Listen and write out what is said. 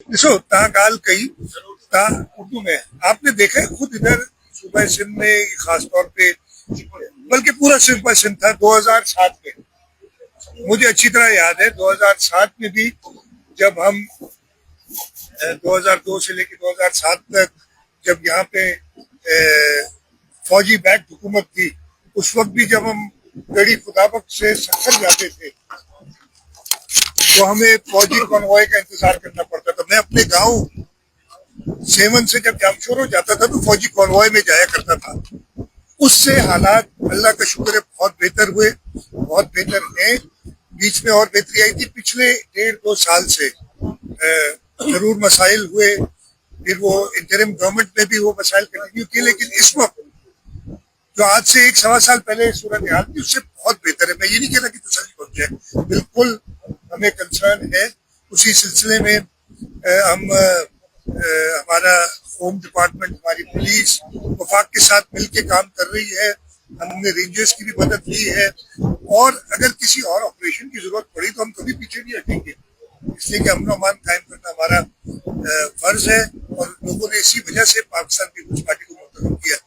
देखो तागाल कई ता उर्दू में आपने देखा है खुद इधर सूबा सिंध में खास तौर पे बल्कि पूरा सूबा सिंध था 2007 में। मुझे अच्छी तरह याद है 2007 में भी जब हम 2002 से लेकर 2007 तक जब यहाँ पे फौजी बैक हुकूमत थी, उस वक्त भी जब हम गड़ी खुदाबक से सखर जाते थे तो हमें फौजी कॉन्वॉय का इंतजार करना पड़ता था। मैं अपने गांव सेवन से जब जामशोर हो जाता था तो फौजी कॉन्वॉय में जाया करता था। उससे हालात अल्लाह का शुक्र है बहुत बेहतर हुए, बहुत बेहतर हैं। बीच में और बेहतरी आई थी पिछले 1.5-2 साल से। जरूर मसाइल हुए, फिर वो इंटरिम गवर्नमेंट में भी वो मसाइल कंटिन्यू किए, लेकिन इस वक्त जो आज से 1-1.25 साल पहले सूरत हाल थी उससे बहुत बेहतर है। मैं ये नहीं कह रहा कि तसल्ली हो जाए, बिल्कुल हमें कंसर्न है। उसी सिलसिले में हमारा होम डिपार्टमेंट, हमारी पुलिस वफाक के साथ मिलकर काम कर रही है। हमने रेंजर्स की भी मदद ली है और अगर किसी और ऑपरेशन की जरूरत पड़ी तो हम कभी पीछे नहीं हटेंगे, इसलिए कि अमन अमान कायम करना हमारा फर्ज है और लोगों ने इसी वजह से पाकिस्तान की कुछ